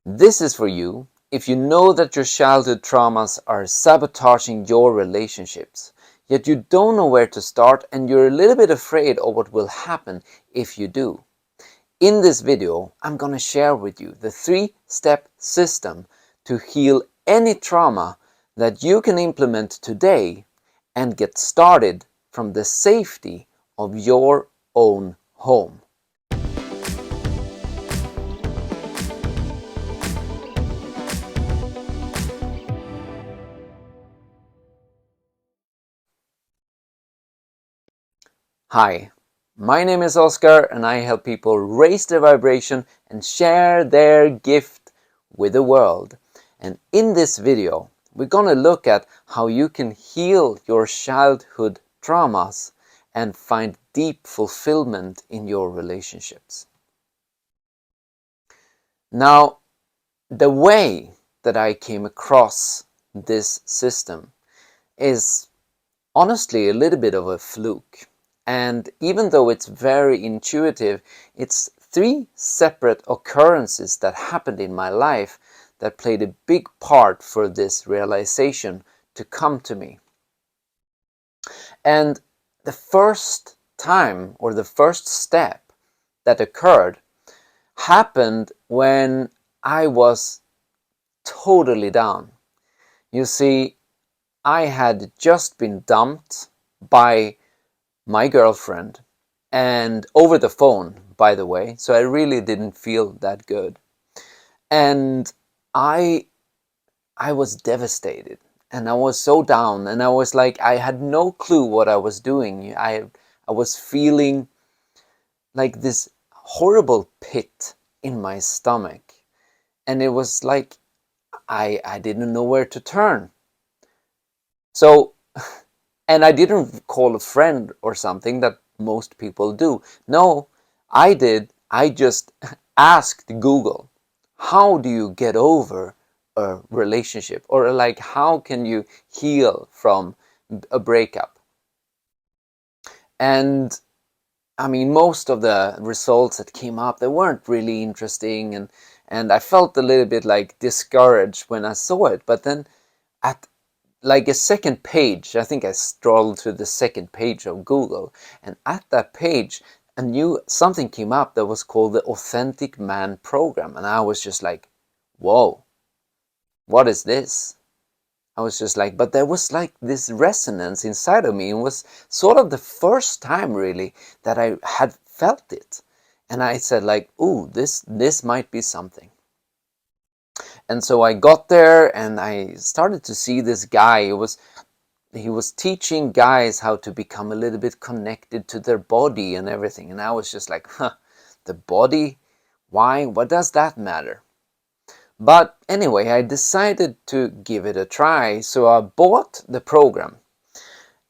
This is for you if you know that your childhood traumas are sabotaging your relationships, yet you don't know where to start and you're a little bit afraid of what will happen if you do. In this video, I'm going to share with you the 3-step system to heal any trauma that you can implement today and get started from the safety of your own home. Hi, my name is Oscar and I help people raise their vibration and share their gift with the world. And in this video, we're going to look at how you can heal your childhood traumas and find deep fulfillment in your relationships. Now, the way that I came across this system is honestly a little bit of a fluke. And even though it's very intuitive, it's 3 separate occurrences that happened in my life that played a big part for this realization to come to me. And the first time, or the first step that occurred, happened when I was totally down. You see, I had just been dumped by my girlfriend, and over the phone, by the way, so I really didn't feel that good. And I was devastated, and I was so down, and I was like, I had no clue what I was doing. I was feeling like this horrible pit in my stomach, and it was like I didn't know where to turn. So, and I didn't call a friend or something that most people do. No, I did. I just asked Google, how do you get over a relationship? Or like, how can you heal from a breakup? And I mean, most of the results that came up, they weren't really interesting. And I felt a little bit like discouraged when I saw it. But then at like a second page, I think I strolled to the second page of Google, and at that page something came up that was called the Authentic Man Program, and I was just like, whoa, what is this? I was just like, but there was like this resonance inside of me. It was sort of the first time really that I had felt it, and I said like, ooh, this might be something. And so I got there and I started to see this guy. He was teaching guys how to become a little bit connected to their body and everything. And I was just like, the body? Why? What does that matter? But anyway, I decided to give it a try. So I bought the program.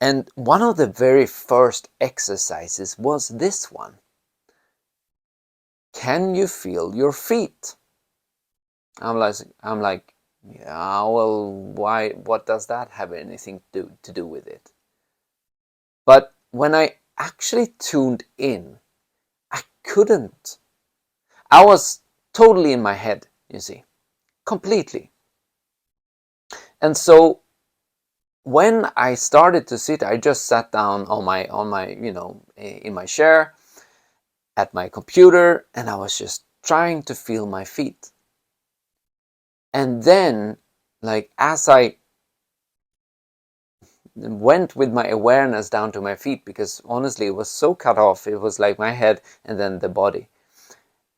And one of the very first exercises was this one. Can you feel your feet? I'm like, yeah, well, why? What does that have anything to do with it? But when I actually tuned in, I couldn't. I was totally in my head, you see, completely. And so when I started to sit, I just sat down on my in my chair at my computer, and I was just trying to feel my feet. And then, like, as I went with my awareness down to my feet, because honestly it was so cut off, it was like my head and then the body.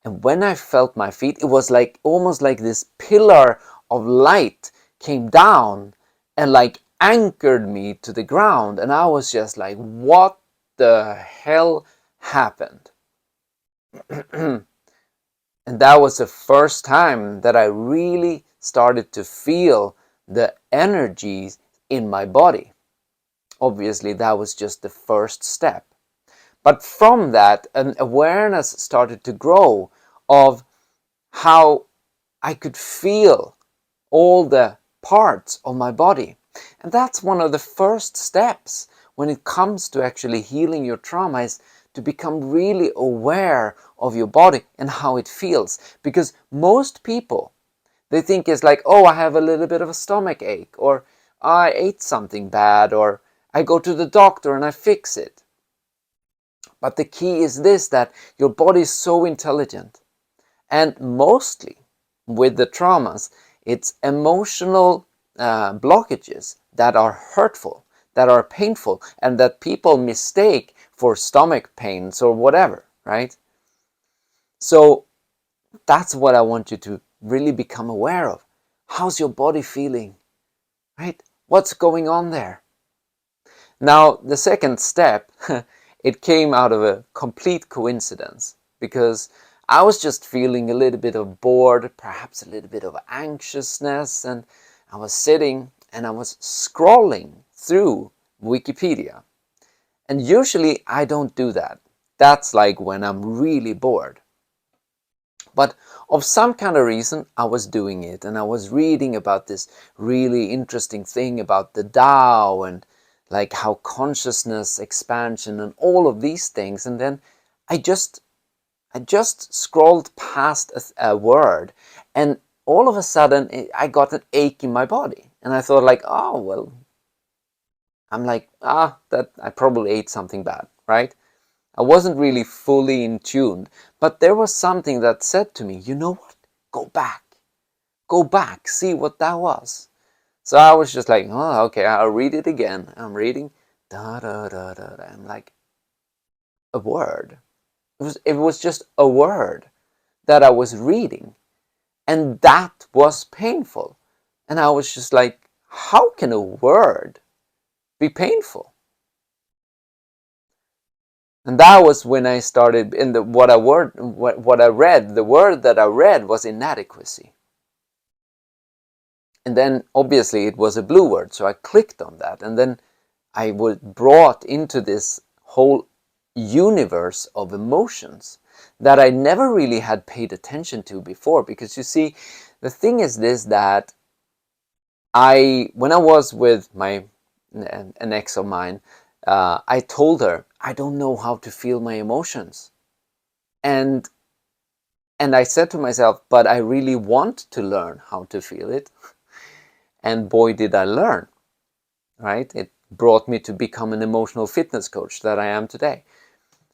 And when I felt my feet, it was like almost like this pillar of light came down and like anchored me to the ground, and I was just like, what the hell happened? And that was the first time that I really started to feel the energies in my body. Obviously, that was just the first step. But from that, an awareness started to grow of how I could feel all the parts of my body. And that's one of the first steps when it comes to actually healing your trauma, is to become really aware of your body and how it feels. Because most people, They think it's like, oh, I have a little bit of a stomach ache, or I ate something bad, or I go to the doctor and I fix it. But the key is this, that your body is so intelligent. And mostly with the traumas, it's emotional blockages that are hurtful, that are painful, and that people mistake for stomach pains or whatever, right? So that's what I want you to really become aware of. How's your body feeling, right? What's going on there? Now, the second step, it came out of a complete coincidence, because I was just feeling a little bit of bored, perhaps a little bit of anxiousness, and I was sitting and I was scrolling through Wikipedia. And usually I don't do that. That's like when I'm really bored. But of some kind of reason, I was doing it, and I was reading about this really interesting thing about the Tao, and like how consciousness expansion and all of these things. And then I just scrolled past a word, and all of a sudden I got an ache in my body, and I thought like, oh well, I'm like, that I probably ate something bad, right? I wasn't really fully in tune, but there was something that said to me, you know what? Go back, see what that was. So I was just like, oh, okay, I'll read it again. I'm reading, da da da da da. I'm like, a word. It was just a word that I was reading, and that was painful. And I was just like, how can a word be painful? And that was when I started in the what I read. The word that I read was inadequacy. And then obviously it was a blue word, so I clicked on that, and then I was brought into this whole universe of emotions that I never really had paid attention to before. Because you see, the thing is this, that when I was with an ex of mine, I told her I don't know how to feel my emotions, and I said to myself, but I really want to learn how to feel it. And boy, did I learn, right? It brought me to become an emotional fitness coach that I am today.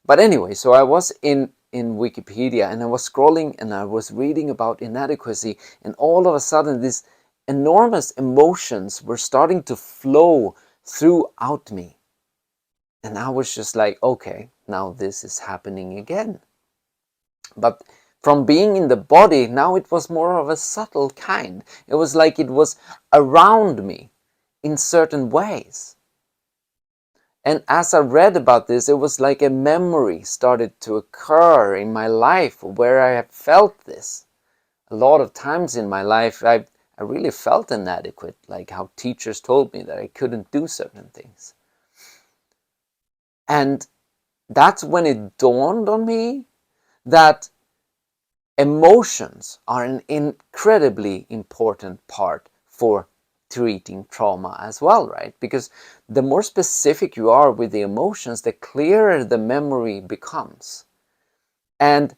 But anyway, so I was in Wikipedia, and I was scrolling and I was reading about inadequacy, and all of a sudden these enormous emotions were starting to flow throughout me. And I was just like, okay, now this is happening again. But from being in the body, now it was more of a subtle kind. It was like it was around me in certain ways. And as I read about this, it was like a memory started to occur in my life where I have felt this. A lot of times in my life, I really felt inadequate, like how teachers told me that I couldn't do certain things. And that's when it dawned on me that emotions are an incredibly important part for treating trauma as well, right? Because the more specific you are with the emotions, the clearer the memory becomes. And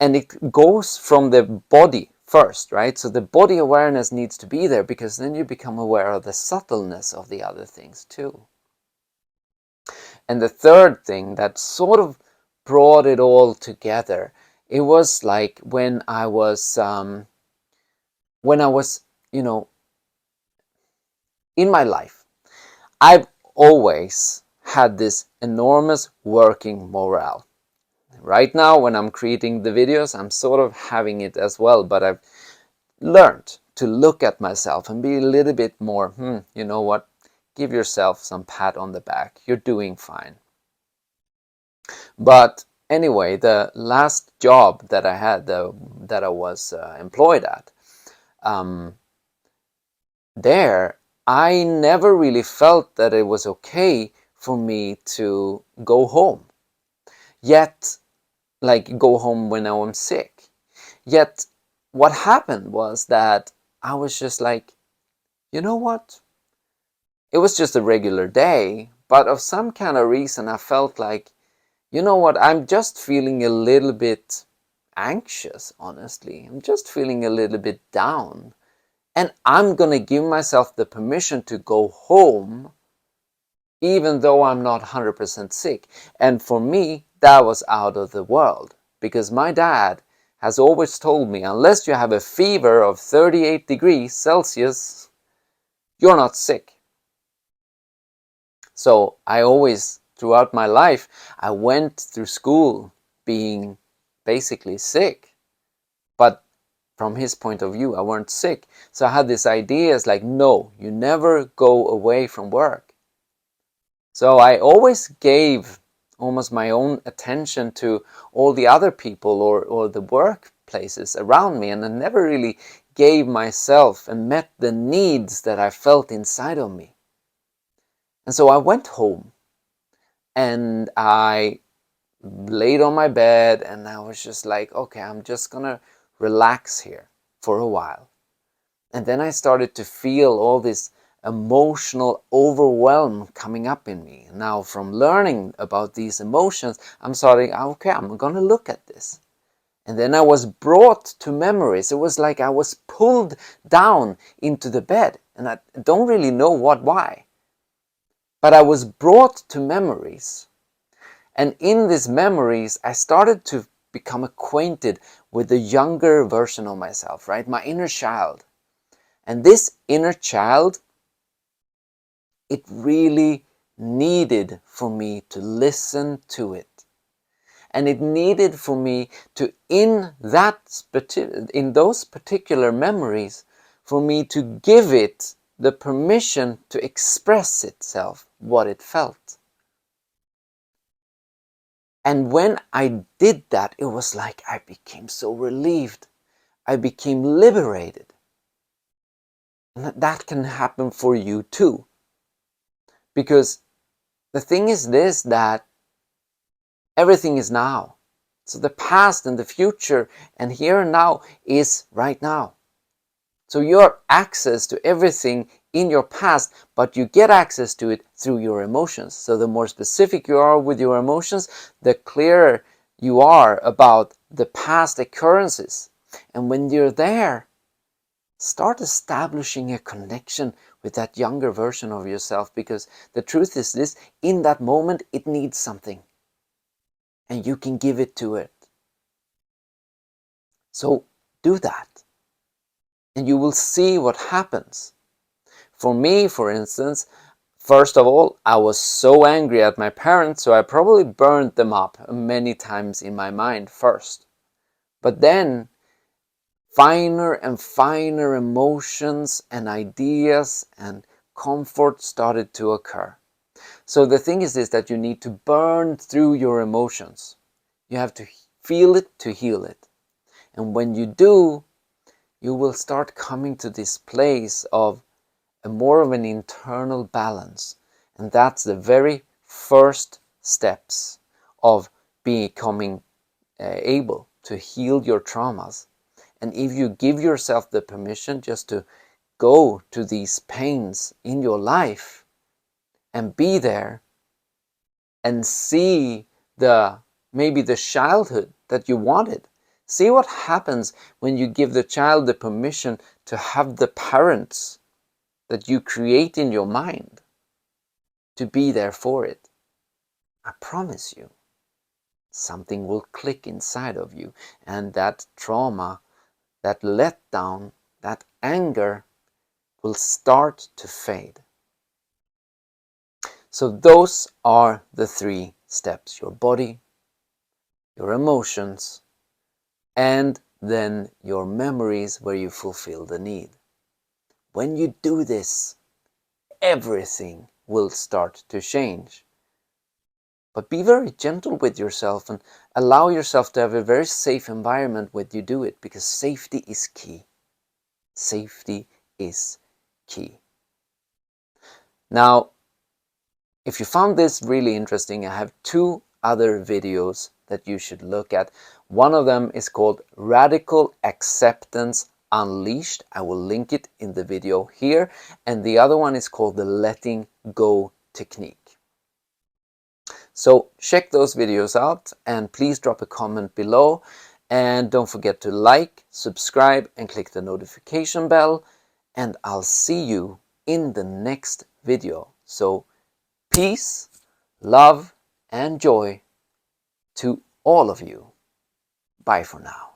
it goes from the body first, right? So the body awareness needs to be there, because then you become aware of the subtleness of the other things too. And the third thing that sort of brought it all together, it was like when I was, you know, in my life, I've always had this enormous working morale. Right now, when I'm creating the videos, I'm sort of having it as well, but I've learned to look at myself and be a little bit more, you know what, give yourself some pat on the back. You're doing fine. But anyway, the last job that I had, that I was employed at, there, I never really felt that it was okay for me to go home. Yet, like go home when I was sick. Yet, what happened was that I was just like, you know what? It was just a regular day, but of some kind of reason I felt like, you know what, I'm just feeling a little bit anxious, honestly. I'm just feeling a little bit down. And I'm going to give myself the permission to go home even though I'm not 100% sick. And for me, that was out of the world, because my dad has always told me, unless you have a fever of 38 degrees Celsius, you're not sick. So I always, throughout my life, I went through school being basically sick. But from his point of view, I weren't sick. So I had this idea, it's like, no, you never go away from work. So I always gave almost my own attention to all the other people or the workplaces around me, and I never really gave myself and met the needs that I felt inside of me. And so I went home and I laid on my bed and I was just like, okay, I'm just gonna relax here for a while. And then I started to feel all this emotional overwhelm coming up in me. Now, from learning about these emotions, I'm starting, okay, I'm gonna look at this. And then I was brought to memories. It was like I was pulled down into the bed, and I don't really know why. But I was brought to memories. And in these memories, I started to become acquainted with the younger version of myself, right? My inner child. And this inner child, it really needed for me to listen to it. And it needed for me to, in those particular memories, for me to give it the permission to express itself, what it felt. And when I did that, it was like I became so relieved. I became liberated. And that can happen for you too. Because the thing is this, that everything is now. So the past and the future and here and now is right now. So you have access to everything in your past, but you get access to it through your emotions. So the more specific you are with your emotions, the clearer you are about the past occurrences. And when you're there, start establishing a connection with that younger version of yourself, because the truth is this, in that moment it needs something. And you can give it to it. So do that. And you will see what happens. For me, for instance, first of all, I was so angry at my parents, so I probably burned them up many times in my mind first. But then, finer and finer emotions and ideas and comfort started to occur. So the thing is this, that you need to burn through your emotions. You have to feel it to heal it. And when you do, you will start coming to this place of a more of an internal balance. And that's the very first steps of becoming able to heal your traumas. And if you give yourself the permission just to go to these pains in your life and be there and see maybe the childhood that you wanted. See what happens when you give the child the permission to have the parents that you create in your mind, to be there for it. I promise you, something will click inside of you, and that trauma, that letdown, that anger will start to fade. So those are the 3 steps: your body, your emotions, and then your memories where you fulfill the need. When you do this, everything will start to change. But be very gentle with yourself and allow yourself to have a very safe environment when you do it, because safety is key. Safety is key. Now, if you found this really interesting, I have 2 other videos that you should look at. One of them is called Radical Acceptance Unleashed. I will link it in the video here. And the other one is called the Letting Go Technique. So check those videos out and please drop a comment below. And don't forget to like, subscribe, and click the notification bell. And I'll see you in the next video. So peace, love, and joy to all of you. Bye for now.